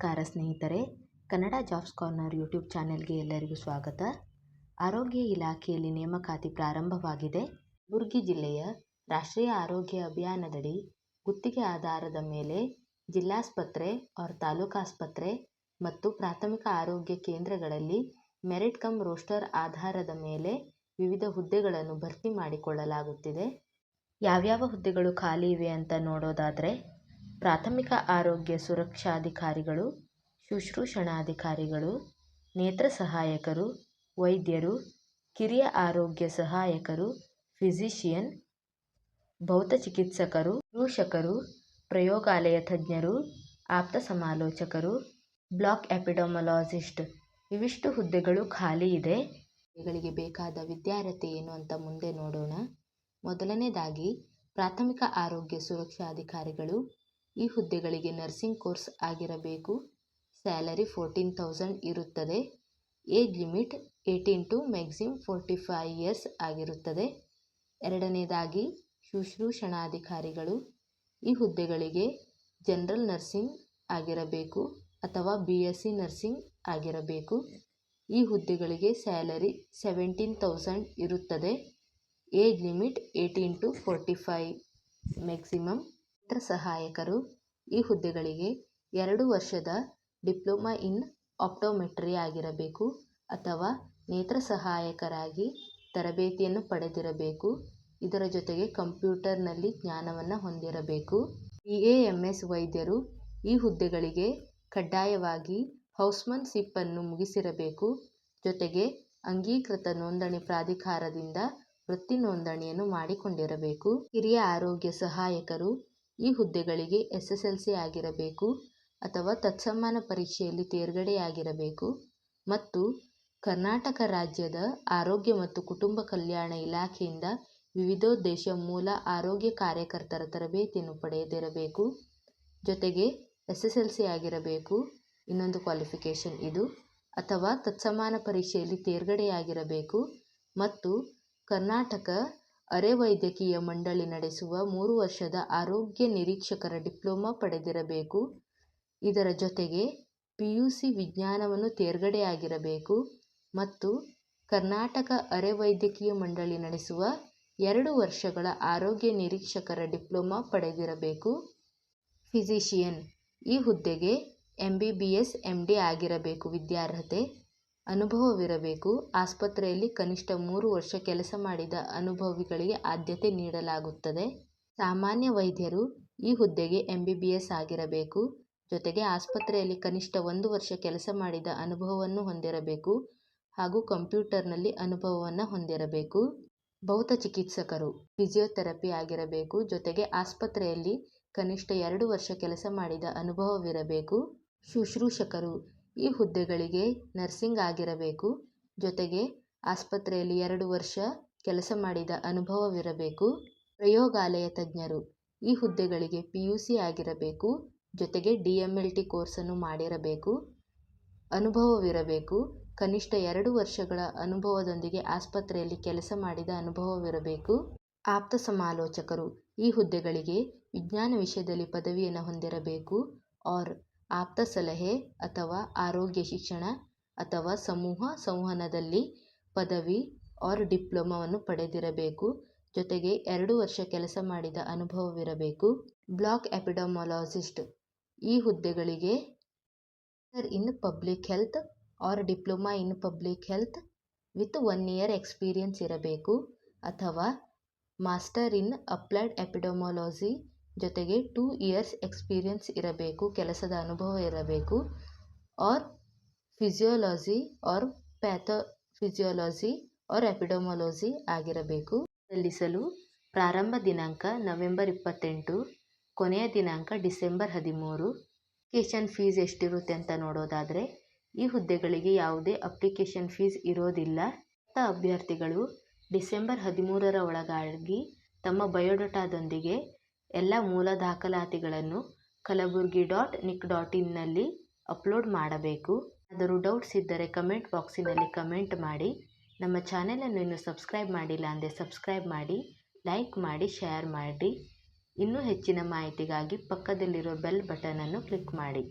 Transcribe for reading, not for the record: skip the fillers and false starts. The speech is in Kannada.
ನಮಸ್ಕಾರ ಸ್ನೇಹಿತರೆ, ಕನ್ನಡ ಜಾಬ್ಸ್ ಕಾರ್ನರ್ ಯೂಟ್ಯೂಬ್ ಚಾನೆಲ್ಗೆ ಎಲ್ಲರಿಗೂ ಸ್ವಾಗತ. ಆರೋಗ್ಯ ಇಲಾಖೆಯಲ್ಲಿ ನೇಮಕಾತಿ ಪ್ರಾರಂಭವಾಗಿದೆ. ಕಲಬುರಗಿ ಜಿಲ್ಲೆಯ ರಾಷ್ಟ್ರೀಯ ಆರೋಗ್ಯ ಅಭಿಯಾನದಡಿ ಗುತ್ತಿಗೆ ಆಧಾರದ ಮೇಲೆ ಜಿಲ್ಲಾಸ್ಪತ್ರೆ ತಾಲೂಕಾಸ್ಪತ್ರೆ ಮತ್ತು ಪ್ರಾಥಮಿಕ ಆರೋಗ್ಯ ಕೇಂದ್ರಗಳಲ್ಲಿ ಮೆರಿಟ್ ಕಮ್ ರೋಸ್ಟರ್ ಆಧಾರದ ಮೇಲೆ ವಿವಿಧ ಹುದ್ದೆಗಳನ್ನು ಭರ್ತಿ ಮಾಡಿಕೊಳ್ಳಲಾಗುತ್ತಿದೆ. ಯಾವ್ಯಾವ ಹುದ್ದೆಗಳು ಖಾಲಿ ಇವೆ ಅಂತ ನೋಡೋದಾದರೆ, ಪ್ರಾಥಮಿಕ ಆರೋಗ್ಯ ಸುರಕ್ಷಾಧಿಕಾರಿಗಳು, ಶುಶ್ರೂಷಣಾಧಿಕಾರಿಗಳು, ನೇತ್ರ ಸಹಾಯಕರು, ವೈದ್ಯರು, ಕಿರಿಯ ಆರೋಗ್ಯ ಸಹಾಯಕರು, ಫಿಸಿಷಿಯನ್, ಭೌತ ಚಿಕಿತ್ಸಕರು, ಶುಶ್ರೂಷಕರು, ಪ್ರಯೋಗಾಲಯ ತಜ್ಞರು, ಆಪ್ತ ಸಮಾಲೋಚಕರು, ಬ್ಲಾಕ್ ಎಪಿಡೆಮಾಲಜಿಸ್ಟ್ ಇವಿಷ್ಟು ಹುದ್ದೆಗಳು ಖಾಲಿ ಇದೆ. ಹುದ್ದೆಗಳಿಗೆ ಬೇಕಾದ ವಿದ್ಯಾರ್ಹತೆ ಏನು ಅಂತ ಮುಂದೆ ನೋಡೋಣ. ಮೊದಲನೇದಾಗಿ ಪ್ರಾಥಮಿಕ ಆರೋಗ್ಯ ಸುರಕ್ಷಾಧಿಕಾರಿಗಳು. ಈ ಹುದ್ದೆಗಳಿಗೆ ನರ್ಸಿಂಗ್ ಕೋರ್ಸ್ ಆಗಿರಬೇಕು. ಸ್ಯಾಲರಿ 14,000 ಇರುತ್ತದೆ. Age limit 18 to maximum 45 years ಆಗಿರುತ್ತದೆ. ಎರಡನೇದಾಗಿ ಶುಶ್ರೂಷಣಾಧಿಕಾರಿಗಳು. ಈ ಹುದ್ದೆಗಳಿಗೆ ಜನರಲ್ ನರ್ಸಿಂಗ್ ಆಗಿರಬೇಕು ಅಥವಾ BSc ನರ್ಸಿಂಗ್ ಆಗಿರಬೇಕು. ಈ ಹುದ್ದೆಗಳಿಗೆ ಸ್ಯಾಲರಿ 17,000 ಇರುತ್ತದೆ. Age limit 18 to 45 maximum. ನೇತ್ರ ಸಹಾಯಕರು. ಈ ಹುದ್ದೆಗಳಿಗೆ 2 ವರ್ಷದ ಡಿಪ್ಲೊಮಾ ಇನ್ ಆಪ್ಟೋಮೆಟ್ರಿ ಆಗಿರಬೇಕು ಅಥವಾ ನೇತ್ರ ಸಹಾಯಕರಾಗಿ ತರಬೇತಿಯನ್ನು ಪಡೆದಿರಬೇಕು. ಇದರ ಜೊತೆಗೆ ಕಂಪ್ಯೂಟರ್ನಲ್ಲಿ ಜ್ಞಾನವನ್ನು ಹೊಂದಿರಬೇಕು. BAMS ವೈದ್ಯರು. ಈ ಹುದ್ದೆಗಳಿಗೆ ಕಡ್ಡಾಯವಾಗಿ ಹೌಸ್ಮನ್ಶಿಪ್ ಅನ್ನು ಮುಗಿಸಿರಬೇಕು. ಜೊತೆಗೆ ಅಂಗೀಕೃತ ನೋಂದಣಿ ಪ್ರಾಧಿಕಾರದಿಂದ ವೃತ್ತಿ ನೋಂದಣಿಯನ್ನು ಮಾಡಿಕೊಂಡಿರಬೇಕು. ಹಿರಿಯ ಆರೋಗ್ಯ ಸಹಾಯಕರು. ಈ ಹುದ್ದೆಗಳಿಗೆ SSLC ಆಗಿರಬೇಕು ಅಥವಾ ತತ್ಸಮಾನ ಪರೀಕ್ಷೆಯಲ್ಲಿ ತೇರ್ಗಡೆಯಾಗಿರಬೇಕು ಮತ್ತು ಕರ್ನಾಟಕ ರಾಜ್ಯದ ಆರೋಗ್ಯ ಮತ್ತು ಕುಟುಂಬ ಕಲ್ಯಾಣ ಇಲಾಖೆಯಿಂದ ವಿವಿಧೋದ್ದೇಶ ಮೂಲ ಆರೋಗ್ಯ ಕಾರ್ಯಕರ್ತರ ತರಬೇತಿಯನ್ನು ಪಡೆದಿರಬೇಕು. ಜೊತೆಗೆ SSLC ಆಗಿರಬೇಕು, ಇನ್ನೊಂದು ಕ್ವಾಲಿಫಿಕೇಷನ್ ಇದು, ಅಥವಾ ತತ್ಸಮಾನ ಪರೀಕ್ಷೆಯಲ್ಲಿ ತೇರ್ಗಡೆಯಾಗಿರಬೇಕು ಮತ್ತು ಕರ್ನಾಟಕ ಅರೆ ವೈದ್ಯಕೀಯ ಮಂಡಳಿ ನಡೆಸುವ 3 ವರ್ಷದ ಆರೋಗ್ಯ ನಿರೀಕ್ಷಕರ ಡಿಪ್ಲೊಮಾ ಪಡೆದಿರಬೇಕು. ಇದರ ಜೊತೆಗೆ PUC ವಿಜ್ಞಾನವನ್ನು ತೇರ್ಗಡೆಯಾಗಿರಬೇಕು ಮತ್ತು ಕರ್ನಾಟಕ ಅರೆ ವೈದ್ಯಕೀಯ ಮಂಡಳಿ ನಡೆಸುವ 2 ವರ್ಷಗಳ ಆರೋಗ್ಯ ನಿರೀಕ್ಷಕರ ಡಿಪ್ಲೊಮಾ ಪಡೆದಿರಬೇಕು. ಫಿಸಿಷಿಯನ್. ಈ ಹುದ್ದೆಗೆ MBBS MD ಆಗಿರಬೇಕು ವಿದ್ಯಾರ್ಹತೆ. ಅನುಭವವಿರಬೇಕು. ಆಸ್ಪತ್ರೆಯಲ್ಲಿ ಕನಿಷ್ಠ 3 ವರ್ಷ ಕೆಲಸ ಮಾಡಿದ ಅನುಭವಿಗಳಿಗೆ ಆದ್ಯತೆ ನೀಡಲಾಗುತ್ತದೆ. ಸಾಮಾನ್ಯ ವೈದ್ಯರು. ಈ ಹುದ್ದೆಗೆ MBBS ಆಗಿರಬೇಕು. ಜೊತೆಗೆ ಆಸ್ಪತ್ರೆಯಲ್ಲಿ ಕನಿಷ್ಠ 1 ವರ್ಷ ಕೆಲಸ ಮಾಡಿದ ಅನುಭವವನ್ನು ಹೊಂದಿರಬೇಕು ಹಾಗೂ ಕಂಪ್ಯೂಟರ್ನಲ್ಲಿ ಅನುಭವವನ್ನು ಹೊಂದಿರಬೇಕು. ಭೌತ ಚಿಕಿತ್ಸಕರು. ಫಿಸಿಯೋಥೆರಪಿ ಆಗಿರಬೇಕು. ಜೊತೆಗೆ ಆಸ್ಪತ್ರೆಯಲ್ಲಿ ಕನಿಷ್ಠ 2 ವರ್ಷ ಕೆಲಸ ಮಾಡಿದ ಅನುಭವವಿರಬೇಕು. ಶುಶ್ರೂಷಕರು. ಈ ಹುದ್ದೆಗಳಿಗೆ ನರ್ಸಿಂಗ್ ಆಗಿರಬೇಕು. ಜೊತೆಗೆ ಆಸ್ಪತ್ರೆಯಲ್ಲಿ 2 ವರ್ಷ ಕೆಲಸ ಮಾಡಿದ ಅನುಭವವಿರಬೇಕು. ಪ್ರಯೋಗಾಲಯ ತಜ್ಞರು. ಈ ಹುದ್ದೆಗಳಿಗೆ PUC ಆಗಿರಬೇಕು. ಜೊತೆಗೆ DMLT ಕೋರ್ಸನ್ನು ಮಾಡಿರಬೇಕು. ಅನುಭವವಿರಬೇಕು. ಕನಿಷ್ಠ 2 ವರ್ಷಗಳ ಅನುಭವದೊಂದಿಗೆ ಆಸ್ಪತ್ರೆಯಲ್ಲಿ ಕೆಲಸ ಮಾಡಿದ ಅನುಭವವಿರಬೇಕು. ಆಪ್ತ ಸಮಾಲೋಚಕರು. ಈ ಹುದ್ದೆಗಳಿಗೆ ವಿಜ್ಞಾನ ವಿಷಯದಲ್ಲಿ ಪದವಿಯನ್ನು ಹೊಂದಿರಬೇಕು ಆಪ್ತ ಸಲಹೆ ಅಥವಾ ಆರೋಗ್ಯ ಶಿಕ್ಷಣ ಅಥವಾ ಸಮೂಹ ಸಂವಹನದಲ್ಲಿ ಪದವಿ ಡಿಪ್ಲೊಮಾವನ್ನು ಪಡೆದಿರಬೇಕು. ಜೊತೆಗೆ 2 ವರ್ಷ ಕೆಲಸ ಮಾಡಿದ ಅನುಭವವಿರಬೇಕು. ಬ್ಲಾಕ್ ಎಪಿಡೆಮಾಲಜಿಸ್ಟ್. ಈ ಹುದ್ದೆಗಳಿಗೆ master in public health diploma in public health with 1 year experience ಇರಬೇಕು ಅಥವಾ ಮಾಸ್ಟರ್ ಇನ್ ಅಪ್ಲೈಡ್ ಎಪಿಡೆಮಾಲಜಿ ಜೊತೆಗೆ 2 years ಎಕ್ಸ್ಪೀರಿಯನ್ಸ್ ಇರಬೇಕು, ಕೆಲಸದ ಅನುಭವ ಇರಬೇಕು. ಫಿಸಿಯಾಲಜಿ ಪ್ಯಾಥೋಫಿಸಿಯಾಲಜಿ ಎಪಿಡೆಮಾಲಜಿ ಆಗಿರಬೇಕು. ಸಲ್ಲಿಸಲು ಪ್ರಾರಂಭ ದಿನಾಂಕ ನವೆಂಬರ್ 28, ಕೊನೆಯ ದಿನಾಂಕ ಡಿಸೆಂಬರ್ 13. ಅಪ್ಲಿಕೇಶನ್ ಫೀಸ್ ಎಷ್ಟಿರುತ್ತೆ ಅಂತ ನೋಡೋದಾದರೆ, ಈ ಹುದ್ದೆಗಳಿಗೆ ಯಾವುದೇ ಅಪ್ಲಿಕೇಶನ್ ಫೀಸ್ ಇರೋದಿಲ್ಲ. ಅಭ್ಯರ್ಥಿಗಳು ಡಿಸೆಂಬರ್ 13ರ ಒಳಗಾಗಿ ತಮ್ಮ ಬಯೋಡಾಟಾದೊಂದಿಗೆ ಎಲ್ಲ ಮೂಲ ದಾಖಲಾತಿಗಳನ್ನು kalaburgi.nic.in ನಲ್ಲಿ ಅಪ್ಲೋಡ್ ಮಾಡಬೇಕು. ಏನಾದರೂ ಡೌಟ್ಸ್ ಇದ್ದರೆ ಕಮೆಂಟ್ ಬಾಕ್ಸಿನಲ್ಲಿ ಕಮೆಂಟ್ ಮಾಡಿ. ನಮ್ಮ ಚಾನೆಲನ್ನು ಇನ್ನೂ ಸಬ್ಸ್ಕ್ರೈಬ್ ಮಾಡಿಲ್ಲ ಅಂದರೆ ಸಬ್ಸ್ಕ್ರೈಬ್ ಮಾಡಿ, ಲೈಕ್ ಮಾಡಿ, ಶೇರ್ ಮಾಡಿ. ಇನ್ನೂ ಹೆಚ್ಚಿನ ಮಾಹಿತಿಗಾಗಿ ಪಕ್ಕದಲ್ಲಿರೋ ಬೆಲ್ ಬಟನನ್ನು ಕ್ಲಿಕ್ ಮಾಡಿ.